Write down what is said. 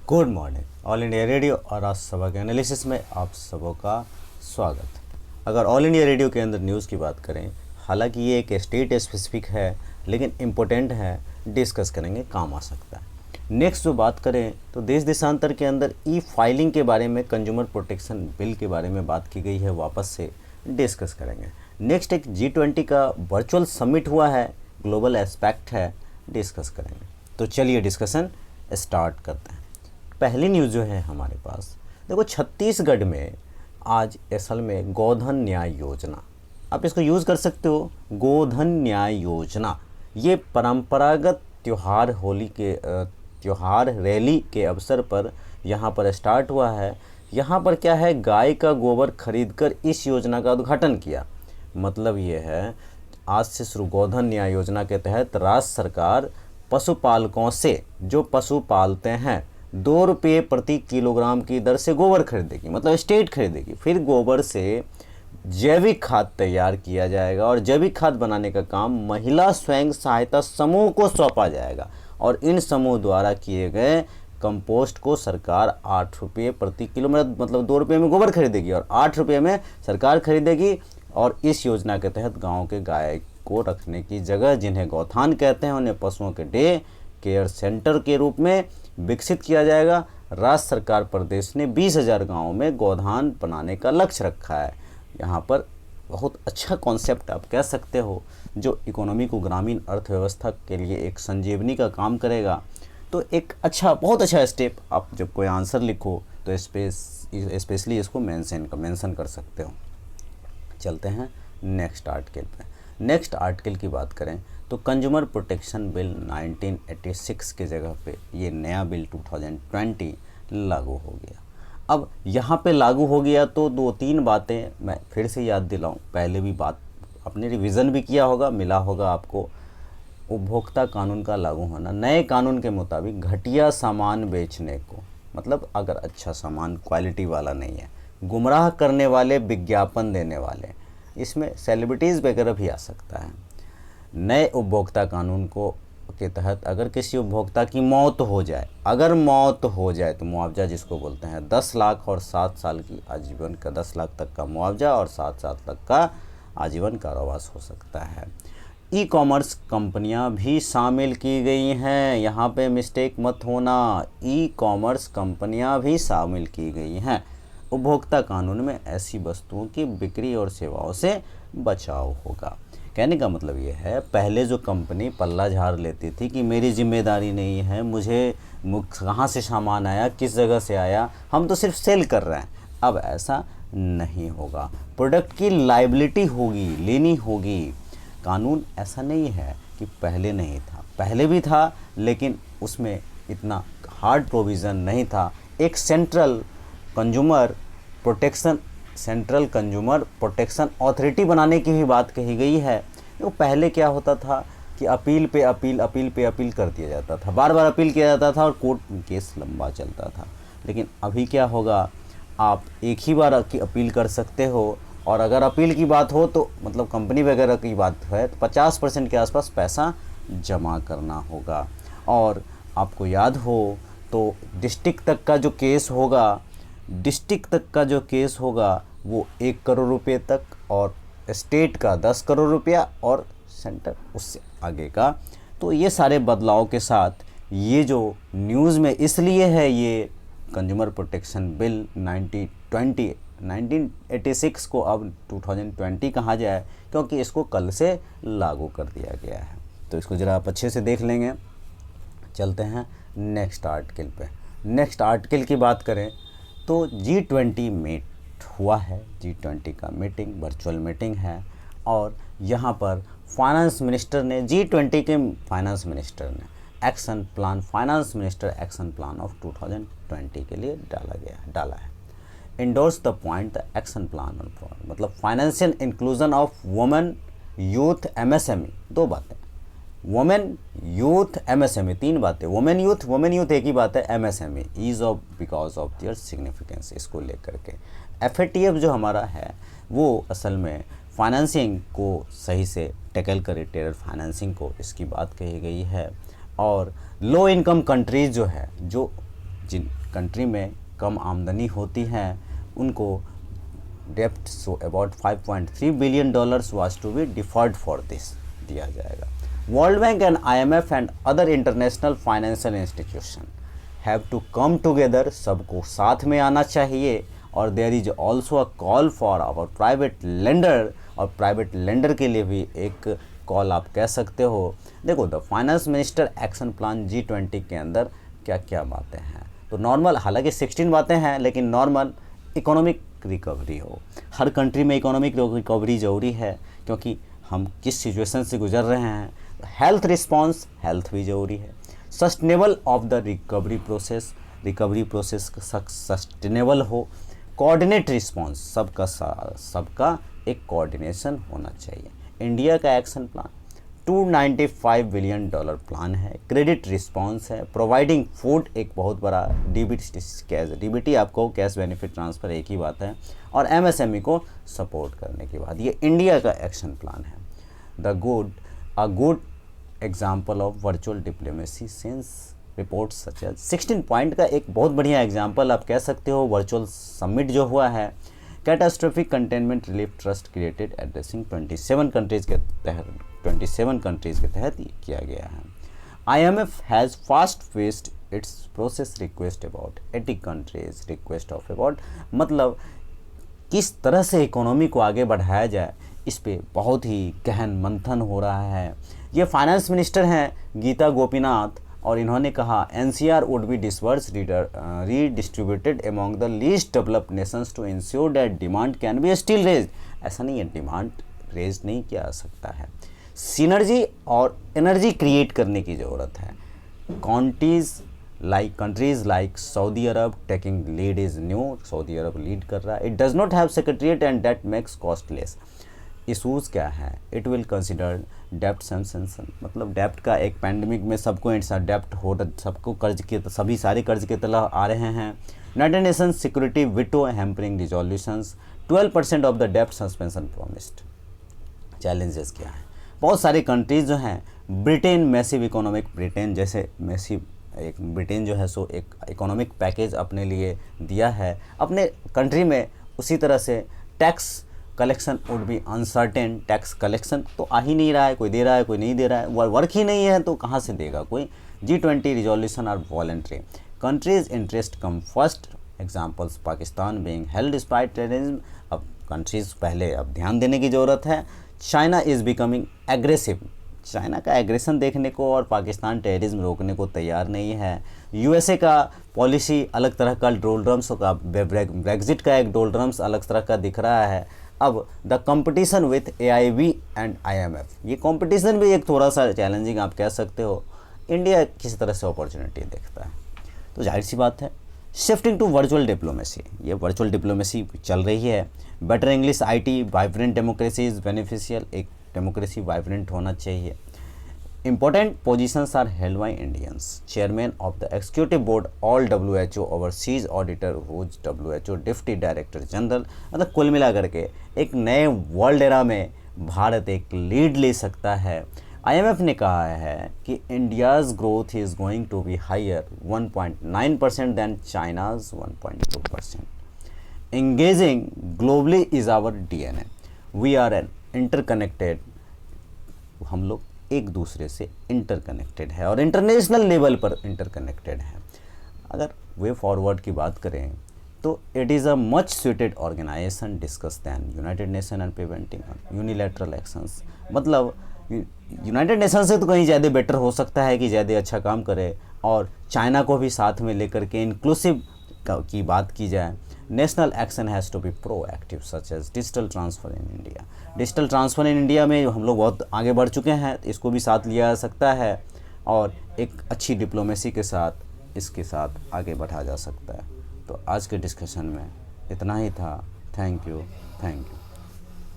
Good morning all India radio और आज सुबह के एनालिसिस में आप सबों का स्वागत। अगर ऑल इंडिया रेडियो के अंदर न्यूज़ की बात करें, हालांकि ये एक स्टेट स्पेसिफिक है लेकिन इम्पोर्टेंट है, डिस्कस करेंगे, काम आ सकता है। नेक्स्ट जो बात करें तो देश देशांतर के अंदर ई फाइलिंग के बारे में, कंज्यूमर प्रोटेक्शन बिल के बारे में बात की गई है, वापस से डिस्कस करेंगे। नेक्स्ट एक G20 का वर्चुअल समिट हुआ है, ग्लोबल एस्पेक्ट है, डिस्कस करेंगे। तो चलिए डिस्कशन स्टार्ट करते हैं। पहली न्यूज़ जो है हमारे पास, देखो छत्तीसगढ़ में आज असल में गोधन न्याय योजना, आप इसको यूज़ कर सकते हो, गोधन न्याय योजना। ये परंपरागत त्यौहार, होली के त्यौहार रैली के अवसर पर यहाँ पर स्टार्ट हुआ है। यहाँ पर क्या है, गाय का गोबर खरीदकर इस योजना का उद्घाटन किया। मतलब ये है, आज से शुरू गोधन न्याय योजना के तहत राज्य सरकार पशुपालकों से, जो पशु पालते हैं, 2 रुपये प्रति किलोग्राम की दर से गोबर खरीदेगी, मतलब स्टेट खरीदेगी। फिर गोबर से जैविक खाद तैयार किया जाएगा और जैविक खाद बनाने का काम महिला स्वयं सहायता समूह को सौंपा जाएगा और इन समूह द्वारा किए गए कंपोस्ट को सरकार 8 रुपये प्रति किलो, मतलब 2 रुपये में गोबर खरीदेगी और 8 रुपये में सरकार खरीदेगी। और इस योजना के तहत गाँव के गाय को रखने की जगह, जिन्हें गौठान कहते हैं, उन्हें पशुओं के डे केयर सेंटर के रूप में विकसित किया जाएगा। राज्य सरकार प्रदेश ने 20,000 गाँवों में गोधान बनाने का लक्ष्य रखा है। यहाँ पर बहुत अच्छा कॉन्सेप्ट आप कह सकते हो, जो इकोनॉमी को, ग्रामीण अर्थव्यवस्था के लिए एक संजीवनी का काम करेगा। तो एक अच्छा, बहुत अच्छा स्टेप। आप जब कोई आंसर लिखो तो स्पेशली इसको मेंशन कर सकते हो। चलते हैं नेक्स्ट आर्टिकल पे। नेक्स्ट आर्टिकल की बात करें तो कंज्यूमर प्रोटेक्शन बिल 1986 के जगह पे ये नया बिल 2020 लागू हो गया। अब यहाँ पे लागू हो गया तो 2-3 बातें मैं फिर से याद दिलाऊं, पहले भी बात अपने रिवीजन भी किया होगा, मिला होगा आपको। उपभोक्ता कानून का लागू होना, नए कानून के मुताबिक घटिया सामान बेचने को, मतलब अगर अच्छा सामान क्वालिटी वाला नहीं है, गुमराह करने वाले विज्ञापन देने वाले, इसमें सेलिब्रिटीज़ वगैरह भी आ सकता है। नए उपभोक्ता कानून को के तहत अगर किसी उपभोक्ता की मौत हो जाए, अगर मौत हो जाए तो मुआवजा जिसको बोलते हैं 10 लाख और 7 साल की आजीवन का, 10 लाख तक का मुआवजा और 7 साल तक का आजीवन कारावास हो सकता है। ई कॉमर्स कंपनियां भी शामिल की गई हैं, यहाँ पे मिस्टेक मत होना, ई कॉमर्स कंपनियां भी शामिल की गई हैं। उपभोक्ता कानून में ऐसी वस्तुओं की बिक्री और सेवाओं से बचाव होगा। कहने का मतलब ये है, पहले जो कंपनी पल्ला झाड़ लेती थी कि मेरी जिम्मेदारी नहीं है, मुझे कहाँ से सामान आया, किस जगह से आया, हम तो सिर्फ सेल कर रहे हैं, अब ऐसा नहीं होगा। प्रोडक्ट की लायबिलिटी होगी, लेनी होगी। कानून ऐसा नहीं है कि पहले नहीं था, पहले भी था लेकिन उसमें इतना हार्ड प्रोविज़न नहीं था। एक सेंट्रल कंज्यूमर प्रोटेक्शन अथॉरिटी बनाने की भी बात कही गई है। वो पहले क्या होता था कि अपील पे अपील कर दिया जाता था, बार बार अपील किया जाता था और कोर्ट केस लंबा चलता था। लेकिन अभी क्या होगा, आप एक ही बार की अपील कर सकते हो और अगर अपील की बात हो तो, मतलब कंपनी वगैरह की बात है, तो 50% के आसपास पैसा जमा करना होगा। और आपको याद हो तो डिस्ट्रिक्ट तक का जो केस होगा वो 1 करोड़ रुपये तक, और स्टेट का 10 करोड़ रुपया, और सेंटर उससे आगे का। तो ये सारे बदलाव के साथ ये जो न्यूज़ में इसलिए है, ये कंज्यूमर प्रोटेक्शन बिल 1986 को अब 2020 कहा जाए, क्योंकि इसको कल से लागू कर दिया गया है। तो इसको ज़रा आप अच्छे से देख लेंगे। चलते हैं नेक्स्ट आर्टिकल पे। नेक्स्ट आर्टिकल की बात करें तो G20 मीट हुआ है, G20 का मीटिंग, वर्चुअल मीटिंग है, और यहाँ पर फाइनेंस मिनिस्टर ने, G20 के फाइनेंस मिनिस्टर ने finance minister action plan of 2020 के लिए डाला है। Endorse the point the action plan on, मतलब financial inclusion of women, youth, MSME, 2 बातें, वुमेन, यूथ, MSME, 3 बातें, वुमेन यूथ एक ही बात है, MSME ease of because of their significance, इसको लेकर के FATF जो हमारा है वो असल में फाइनेंसिंग को सही से टैकल करे, टेरर फाइनेंसिंग को, इसकी बात कही गई है। और लो इनकम कंट्रीज़ जो है, जो कंट्री में कम आमदनी होती है उनको डेप्ट so about $5.3 billion was to be deferred for this दिया जाएगा। World Bank and IMF and other international financial institution have to come together, सबको साथ में आना चाहिए। और there is also a call for our private lender, और private lender के लिए भी एक कॉल आप कह सकते हो। देखो the finance minister action plan G20 के अंदर क्या क्या बातें हैं, तो नॉर्मल, हालांकि 16 बातें हैं, लेकिन नॉर्मल इकोनॉमिक रिकवरी हो। हर कंट्री में इकोनॉमिक रिकवरी ज़रूरी है, क्योंकि हम किस सिचुएशन से गुजर रहे हैं। हेल्थ रिस्पॉन्स, हेल्थ भी ज़रूरी है। Sustainable of the recovery process sustainable हो। कोऑर्डिनेट रिस्पॉन्स, सबका एक कोऑर्डिनेशन होना चाहिए। इंडिया का एक्शन प्लान $295 बिलियन प्लान है। क्रेडिट रिस्पॉन्स है। प्रोवाइडिंग फूड एक बहुत बड़ा, डीबीटी आपको कैश बेनिफिट ट्रांसफ़र एक ही बात है, और MSME को सपोर्ट करने की बात, ये इंडिया का एक्शन प्लान है। A good example of virtual diplomacy since report such as 16 point का एक बहुत बढ़िया एग्जाम्पल आप कह सकते हो वर्चुअल समिट जो हुआ है। Catastrophic containment relief trust created addressing 27 countries के तहत ये किया गया है। IMF has fast faced it's process request about 80 countries request of about, मतलब किस तरह से इकोनॉमी को आगे बढ़ाया जाए, इस पे बहुत ही गहन मंथन हो रहा है। ये फाइनेंस मिनिस्टर हैं गीता गोपीनाथ, और इन्होंने कहा NCR would be disburse redistributed among the least developed nations to ensure that demand can be still raise. ऐसा नहीं है, डिमांड रेज नहीं किया जा सकता है। सिनर्जी और एनर्जी क्रिएट करने की ज़रूरत है। Countries like Saudi Arabia taking lead is new, Saudi Arabia lead कर रहा है। It does not have secretariat and that makes costless. Issues क्या है? इट विल कंसिडर डेप्ट सैंक्शन, मतलब डेप्ट का एक पैंडमिक में सबको डेप्ट हो, सबको कर्ज के, सभी सारे कर्ज के तला आ रहे हैं। United Nations security veto hampering resolutions, 12% of the डेप्ट सस्पेंशन प्रॉमिस्ड। चैलेंजेस क्या हैं? बहुत सारी कंट्रीज़ जो हैं, ब्रिटेन मैसिव इकोनॉमिक, ब्रिटेन जैसे मैसिव एक ब्रिटेन जो है सो एक इकोनॉमिक पैकेज अपने लिए दिया है अपने कंट्री में। उसी तरह से tax collection would be uncertain, tax collection तो आ ही नहीं रहा है, कोई दे रहा है कोई नहीं दे रहा है, वर्क ही नहीं है तो कहाँ से देगा कोई। G20 resolution are voluntary, countries interest come first, examples Pakistan being held despite terrorism. अब कंट्रीज़ पहले अब ध्यान देने की ज़रूरत है। China is becoming aggressive, China का एग्रेशन देखने को और पाकिस्तान टेररिज्म रोकने को तैयार नहीं है। USA का पॉलिसी अलग तरह का, डोलड्रम्स का, ब्रेग्जिट का एक डोलड्रम्स अलग तरह का दिख रहा है। अब the competition with AIB and IMF, ये कंपटीशन भी एक थोड़ा सा चैलेंजिंग आप कह सकते हो। इंडिया किस तरह से अपॉर्चुनिटी देखता है, तो जाहिर सी बात है शिफ्टिंग टू वर्चुअल डिप्लोमेसी, ये वर्चुअल डिप्लोमेसी चल रही है। Better English, IT, vibrant democracy is beneficial, एक डेमोक्रेसी वाइब्रेंट होना चाहिए। Important positions are held by Indians. Chairman of the Executive Board, all WHO overseas auditor, who's WHO Deputy Director General। मतलब कुल मिला करके एक नए वर्ल्ड एरा में भारत एक लीड ले सकता है। IMF ने कहा है कि India's growth is going to be higher 1.9% than China's 1.2%। Engaging globally is our DNA. We are an interconnected, हम लोग एक दूसरे से इंटरकनेक्टेड है और इंटरनेशनल लेवल पर इंटरकनेक्टेड है। अगर वे फॉरवर्ड की बात करें तो it is a much suited organisation discuss than United Nation and preventing unilateral actions. मतलब यूनाइटेड नेशन से तो कहीं ज़्यादा बेटर हो सकता है कि ज़्यादा अच्छा काम करे और चाइना को भी साथ में लेकर के इंक्लूसिव की बात की जाए। National action has to be proactive such as digital transfer in India. Digital transfer in India में हम लोग बहुत आगे बढ़ चुके हैं, इसको भी साथ लिया जा सकता है और एक अच्छी डिप्लोमेसी के साथ इसके साथ आगे बढ़ा जा सकता है। तो आज के डिस्कशन में इतना ही था। Thank you.